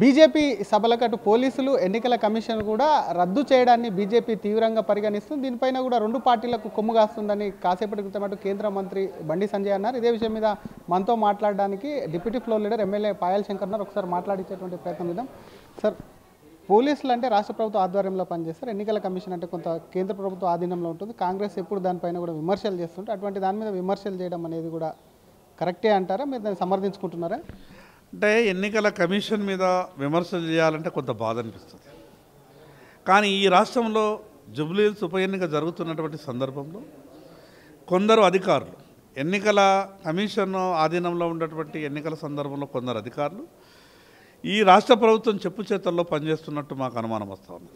BJP సభలకు అటు పోలీసులు ఎన్నికల కమిషన్ కూడా రద్దు చేయడాన్ని బీజేపీ తీవ్రంగా పరిగణిస్తుంది. దీనిపైన కూడా రెండు పార్టీలకు కొమ్ము కాస్తుందని కాసేపటి క్రితం అటు కేంద్ర మంత్రి బండి సంజయ్ అన్నారు. ఇదే విషయం మీద మనతో మాట్లాడడానికి deputy floor leader MLA Payal Shankar ఉన్నారు. ఒకసారి మాట్లాడించేటువంటి ప్రయత్నం చేద్దాం. సార్, పోలీసులు అంటే రాష్ట్ర ప్రభుత్వ ఆధ్వర్యంలో పనిచేస్తారు, ఎన్నికల కమిషన్ అంటే కొంత కేంద్ర ప్రభుత్వ ఆధీనంలో ఉంటుంది. కాంగ్రెస్ ఎప్పుడు దానిపైన కూడా విమర్శలు చేస్తుంటే అటువంటి దాని మీద విమర్శలు చేయడం అనేది కూడా కరెక్టే అంటారా? మీరు దాన్ని సమర్థించుకుంటున్నారా? అంటే ఎన్నికల కమిషన్ మీద విమర్శలు చేయాలంటే కొంత బాధ అనిపిస్తుంది. కానీ ఈ రాష్ట్రంలో జూబ్లీహిల్స్ ఉప ఎన్నిక జరుగుతున్నటువంటి సందర్భంలో కొందరు అధికారులు, ఎన్నికల కమిషన్ ఆధీనంలో ఉన్నటువంటి ఎన్నికల సందర్భంలో కొందరు అధికారులు ఈ రాష్ట్ర ప్రభుత్వం చెప్పు చేతల్లో పనిచేస్తున్నట్టు మాకు అనుమానం వస్తూ ఉంది.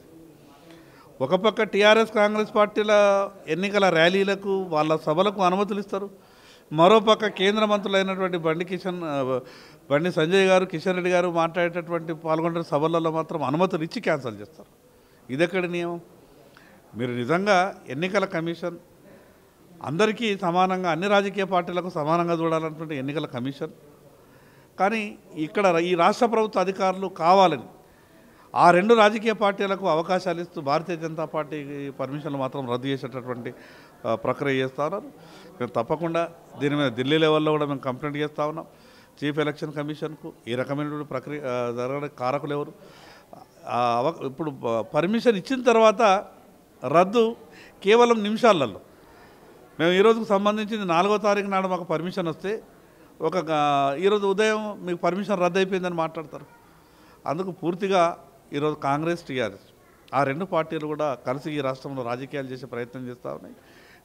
ఒక పక్క టీఆర్ఎస్ కాంగ్రెస్ పార్టీల ఎన్నికల ర్యాలీలకు వాళ్ళ సభలకు అనుమతులు ఇస్తారు. మరోపక్క కేంద్ర మంత్రులైనటువంటి బండి సంజయ్ గారు, కిషన్ రెడ్డి గారు మాట్లాడేటటువంటి పాల్గొనే సభలలో మాత్రం అనుమతులు ఇచ్చి క్యాన్సిల్ చేస్తారు. ఇదెక్కడి నియమం? మీరు నిజంగా ఎన్నికల కమిషన్ అందరికీ సమానంగా, అన్ని రాజకీయ పార్టీలకు సమానంగా చూడాలన్నటువంటి ఎన్నికల కమిషన్, కానీ ఇక్కడ ఈ రాష్ట్ర ప్రభుత్వ అధికారులు కావాలని ఆ రెండు రాజకీయ పార్టీలకు అవకాశాలు ఇస్తూ భారతీయ జనతా పార్టీ పర్మిషన్లు మాత్రం రద్దు చేసేటటువంటి ప్రక్రియ చేస్తూ ఉన్నారు. మేము తప్పకుండా దీని మీద ఢిల్లీ లెవెల్లో కూడా మేము కంప్లైంట్ చేస్తూ ఉన్నాం చీఫ్ ఎలక్షన్ కమిషన్కు. ఈ రకమైనటువంటి ప్రక్రియ జరగడానికి కారకులు ఎవరు? ఇప్పుడు పర్మిషన్ ఇచ్చిన తర్వాత రద్దు కేవలం నిమిషాలలో. మేము ఈరోజుకు సంబంధించింది 4వ తారీఖు నాడు మాకు పర్మిషన్ వస్తే ఈరోజు ఉదయం మీకు పర్మిషన్ రద్దు అయిపోయిందని మాట్లాడతారు. అందుకు పూర్తిగా ఈరోజు కాంగ్రెస్, టీఆర్ఎస్ ఆ రెండు పార్టీలు కూడా కలిసి ఈ రాష్ట్రంలో రాజకీయాలు చేసే ప్రయత్నం చేస్తూ ఉన్నాయి.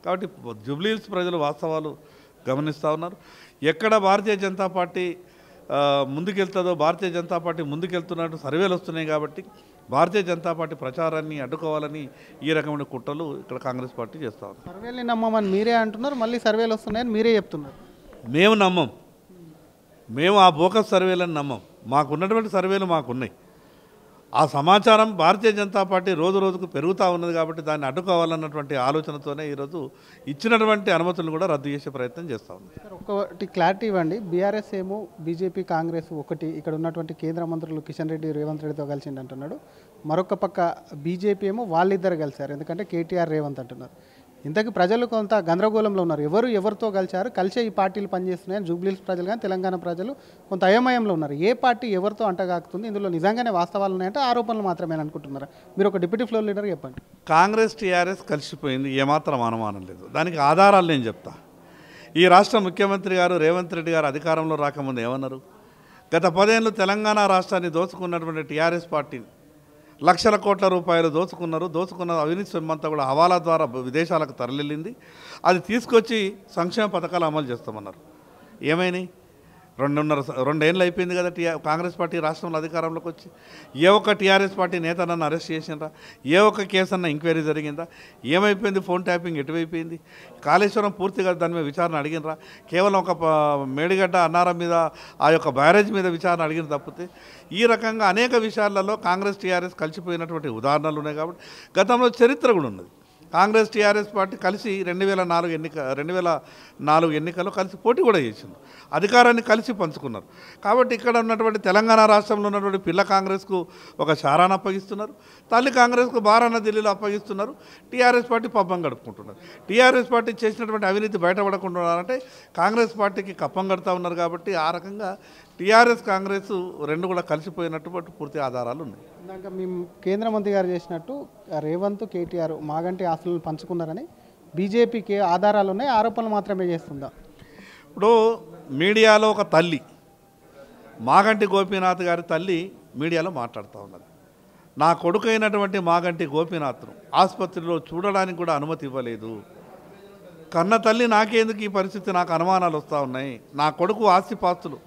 కాబట్టి జూబ్లీహిల్స్ ప్రజలు వాస్తవాలు గమనిస్తూ ఉన్నారు. ఎక్కడ భారతీయ జనతా పార్టీ ముందుకెళ్తుందో, భారతీయ జనతా పార్టీ ముందుకెళ్తున్నట్టు సర్వేలు వస్తున్నాయి. కాబట్టి భారతీయ జనతా పార్టీ ప్రచారాన్ని అడ్డుకోవాలని ఈ రకమైన కుట్రలు ఇక్కడ కాంగ్రెస్ పార్టీ చేస్తూ ఉన్నారు. సర్వేలు నమ్మమని మీరే అంటున్నారు, మళ్ళీ సర్వేలు వస్తున్నాయని మీరే చెప్తున్నారు. మేము నమ్మం. మేము ఆ బోకస్ సర్వేలను నమ్మం. మాకున్నటువంటి సర్వేలు మాకున్నాయి. ఆ సమాచారం భారతీయ జనతా పార్టీ రోజు రోజుకు పెరుగుతూ ఉన్నది. కాబట్టి దాన్ని అడ్డుకోవాలన్నటువంటి ఆలోచనతోనే ఈరోజు ఇచ్చినటువంటి అనుమతులను కూడా రద్దు చేసే ప్రయత్నం చేస్తూ ఉంది. సార్, ఒకటి క్లారిటీ ఇవ్వండి. బీఆర్ఎస్ ఏమో బీజేపీ, కాంగ్రెస్ ఒకటి, ఇక్కడ ఉన్నటువంటి కేంద్ర మంత్రులు కిషన్ రెడ్డి, రేవంత్ రెడ్డితో కలిసిండి అంటున్నాడు. మరొక పక్క బీజేపీ ఏమో వాళ్ళిద్దరు కలిశారు, ఎందుకంటే కేటీఆర్, రేవంత్ అంటున్నారు. ఇంతకీ ప్రజలు కొంత గందరగోళంలో ఉన్నారు. ఎవరితో కలిశారు, కలిసే ఈ పార్టీలు పనిచేస్తున్నాయని జూబ్లీహిల్స్ ప్రజలు కానీ తెలంగాణ ప్రజలు కొంత అయోమయంలో ఉన్నారు. ఏ పార్టీ ఎవరితో అంటగాకుతుంది, ఇందులో నిజంగానే వాస్తవాలు ఉన్నాయంటే ఆరోపణలు మాత్రమే అనుకుంటున్నారా? మీరు ఒక డిప్యూటీ ఫ్లోర్ లీడర్ చెప్పండి. కాంగ్రెస్, టీఆర్ఎస్ కలిసిపోయింది, ఏమాత్రం అనుమానం లేదు. దానికి ఆధారాలు నేను చెప్తా. ఈ రాష్ట్ర ముఖ్యమంత్రి గారు రేవంత్ రెడ్డి గారు అధికారంలో రాకముందు ఏమన్నారు? గత 10 ఏళ్ళు తెలంగాణ రాష్ట్రాన్ని దోచుకున్నటువంటి టీఆర్ఎస్ పార్టీని లక్షల కోట్ల రూపాయలు దోచుకున్న అవినీతి సొమ్మంతా కూడా హవాలా ద్వారా విదేశాలకు తరలింది. అది తీసుకొచ్చి సంక్షేమ పథకాలు అమలు చేస్తామన్నారు. ఏమైనాయి? 2 ఏళ్ళు అయిపోయింది కదా కాంగ్రెస్ పార్టీ రాష్ట్రంలో అధికారంలోకి వచ్చి. ఏ ఒక్క టీఆర్ఎస్ పార్టీ నేత నన్ను అరెస్ట్ చేసిండ్రా? ఏ ఒక్క కేసు అన్న ఎంక్వైరీ జరిగిందా? ఏమైపోయింది? Phone tapping ఎటువైపోయింది? కాళేశ్వరం పూర్తిగా దాని మీద విచారణ అడిగినరా? కేవలం ఒక మేడిగడ్డ అన్నారం మీద, ఆ యొక్క బ్యారేజ్ మీద విచారణ అడిగిన తప్పితే ఈ రకంగా అనేక విషయాలలో కాంగ్రెస్, టీఆర్ఎస్ కలిసిపోయినటువంటి ఉదాహరణలు ఉన్నాయి. కాబట్టి గతంలో చరిత్ర కూడా ఉన్నది. కాంగ్రెస్, టీఆర్ఎస్ పార్టీ కలిసి 2004 ఎన్నికల్లో కలిసి పోటీ కూడా చేసింది. అధికారాన్ని కలిసి పంచుకున్నారు. కాబట్టి ఇక్కడ ఉన్నటువంటి తెలంగాణ రాష్ట్రంలో ఉన్నటువంటి పిల్ల కాంగ్రెస్కు ఒక శారాన్ని అప్పగిస్తున్నారు, తల్లి కాంగ్రెస్కు భారాన ఢిల్లీలో అప్పగిస్తున్నారు. టీఆర్ఎస్ పార్టీ పబ్బం గడుపుకుంటున్నారు. టీఆర్ఎస్ పార్టీ చేసినటువంటి అవినీతి బయటపడకుంటున్నారంటే కాంగ్రెస్ పార్టీకి కప్పం కడుతూ ఉన్నారు. కాబట్టి ఆ రకంగా టీఆర్ఎస్, కాంగ్రెస్ రెండు కూడా కలిసిపోయినటువంటి పూర్తి ఆధారాలు ఉన్నాయి. ఇందాక మేము కేంద్ర మంత్రి గారు చేసినట్టు రేవంత్, కేటీఆర్ మాగంటి ఆస్తులను పంచుకున్నారని బీజేపీకి ఆధారాలు ఉన్నాయి, ఆరోపణలు మాత్రమే చేస్తుందా? ఇప్పుడు మీడియాలో ఒక తల్లి, మాగంటి గోపీనాథ్ గారి తల్లి మీడియాలో మాట్లాడుతూ ఉన్నది. నా కొడుకు అయినటువంటి మాగంటి గోపీనాథ్ను ఆసుపత్రిలో చూడడానికి కూడా అనుమతి ఇవ్వలేదు. కన్న తల్లి నాకేందుకు ఈ పరిస్థితి? నాకు అనుమానాలు వస్తూ ఉన్నాయి. నా కొడుకు ఆస్తిపాస్తులు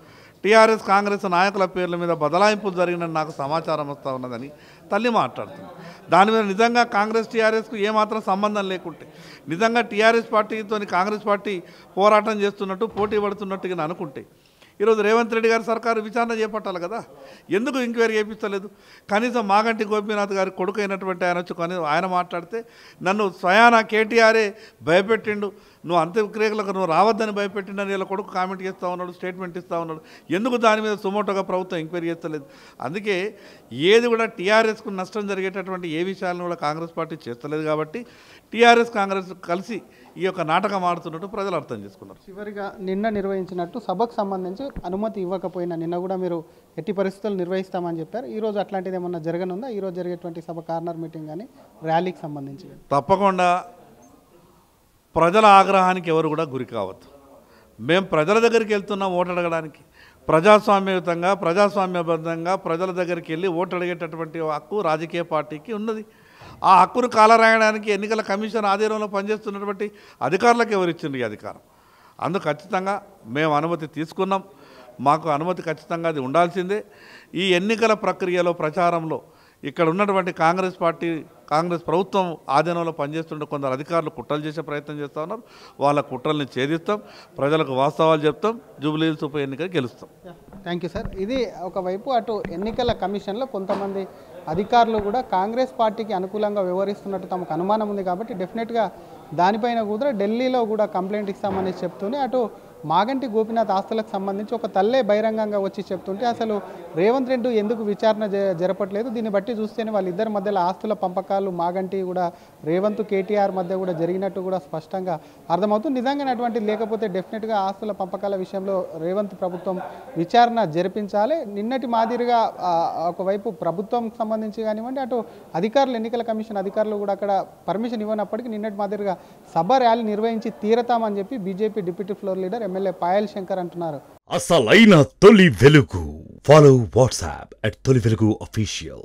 టీఆర్ఎస్, కాంగ్రెస్ నాయకుల పేర్ల మీద బదలాయింపులు జరిగినని నాకు సమాచారం వస్తూ ఉన్నదని తల్లి మాట్లాడుతుంది. దాని మీద నిజంగా కాంగ్రెస్, టీఆర్ఎస్కు ఏమాత్రం సంబంధం లేకుంటే, నిజంగా టీఆర్ఎస్ పార్టీతో కాంగ్రెస్ పార్టీ పోరాటం చేస్తున్నట్టు, పోటీ పడుతున్నట్టుగా అనుకుంటే ఈరోజు రేవంత్ రెడ్డి గారి సర్కారు విచారణ చేపట్టాలి కదా, ఎందుకు ఎంక్వైరీ చేయించలేదు? కనీసం మాగంటి గోపీనాథ్ గారి కొడుకు అయినటువంటి ఆయన వచ్చి ఆయన మాట్లాడితే నన్ను స్వయానా కేటీఆరే భయపెట్టిండు, నువ్వు అంత్యక్రియలకు నువ్వు రావద్దని భయపెట్టిండని వీళ్ళ కొడుకు కామెంట్ చేస్తూ ఉన్నాడు, స్టేట్మెంట్ ఇస్తూ ఉన్నాడు. ఎందుకు దాని మీద సుమోటోగా ప్రభుత్వం ఎంక్వైరీ చేస్తలేదు? అందుకే ఏది కూడా టీఆర్ఎస్కు నష్టం జరిగేటటువంటి ఏ విషయాలను కూడా కాంగ్రెస్ పార్టీ చేస్తలేదు. కాబట్టి టీఆర్ఎస్ కాంగ్రెస్ కలిసి ఈ యొక్క నాటకం ఆడుతున్నట్టు ప్రజలు అర్థం చేసుకున్నారు. చివరిగా నిన్న నిర్వహించినట్టు సభకు సంబంధించి అనుమతి ఇవ్వకపోయినా నిన్న కూడా మీరు ఎట్టి పరిస్థితులు నిర్వహిస్తామని చెప్పారు. ఈరోజు అట్లాంటిది ఏమన్నా జరగనుందా? ఈరోజు జరిగేటువంటి సభ కార్నర్ మీటింగ్ కానీ ర్యాలీకి సంబంధించి తప్పకుండా ప్రజల ఆగ్రహానికి ఎవరు కూడా గురి కావద్దు. మేము ప్రజల దగ్గరికి వెళ్తున్నాం ఓటు అడగడానికి. ప్రజాస్వామ్యయుతంగా ప్రజాస్వామ్యబద్ధంగా ప్రజల దగ్గరికి వెళ్ళి ఓటు అడిగేటటువంటి హక్కు రాజకీయ పార్టీకి ఉన్నది. ఆ హక్కును కాలరాయడానికి ఎన్నికల కమిషన్ ఆధీనంలో పనిచేస్తున్నటువంటి అధికారులకు ఎవరు ఇచ్చిండ్రు ఈ అధికారం? అందుకు ఖచ్చితంగా మేము అనుమతి తీసుకున్నాం. మాకు అనుమతి ఖచ్చితంగా అది ఉండాల్సిందే. ఈ ఎన్నికల ప్రక్రియలో ప్రచారంలో ఇక్కడ ఉన్నటువంటి కాంగ్రెస్ పార్టీ కాంగ్రెస్ ప్రభుత్వం ఆధీనంలో పనిచేస్తుండే కొందరు అధికారులు కుట్రలు చేసే ప్రయత్నం చేస్తూ ఉన్నారు. వాళ్ళ కుట్రల్ని ఛేదిస్తాం, ప్రజలకు వాస్తవాలు చెప్తాం, జూబ్లీహిల్స్ ఉప ఎన్నిక గెలుస్తాం. Thank you sir. ఇది ఒకవైపు అటు ఎన్నికల కమిషన్లో కొంతమంది అధికారులు కూడా కాంగ్రెస్ పార్టీకి అనుకూలంగా వ్యవహరిస్తున్నట్టు తమకు అనుమానం ఉంది. కాబట్టి డెఫినెట్గా దానిపైన కూడా ఢిల్లీలో కూడా కంప్లైంట్ ఇస్తామని చెప్తూనే అటు మాగంటి గోపీనాథ్ ఆస్తులకు సంబంధించి ఒక తల్లే బహిరంగంగా వచ్చి చెప్తుంటే అసలు రేవంత్ రెడ్డి ఎందుకు విచారణ జరపట్లేదు? దీన్ని బట్టి చూస్తేనే వాళ్ళిద్దరి మధ్యలో ఆస్తుల పంపకాలు మాగంటి కూడా రేవంత్ కేటీఆర్ మధ్య కూడా జరిగినట్టు కూడా స్పష్టంగా అర్థమవుతుంది. నిజంగానే అటువంటిది లేకపోతే డెఫినెట్గా ఆస్తుల పంపకాల విషయంలో రేవంత్ ప్రభుత్వం విచారణ జరిపించాలి. నిన్నటి మాదిరిగా ఒకవైపు ప్రభుత్వం సంబంధించి కానివ్వండి, అటు అధికారులు ఎన్నికల కమిషన్ అధికారులు కూడా అక్కడ పర్మిషన్ ఇవ్వనప్పటికీ నిన్నటి మాదిరిగా సభ ర్యాలీ నిర్వహించి తీరతామని చెప్పి BJP deputy floor leader MLA Payal Shankar అంటున్నారు. అసలైన తొలి వెలుగు. ఫాలో వాట్సాప్ @తొలి వెలుగు official.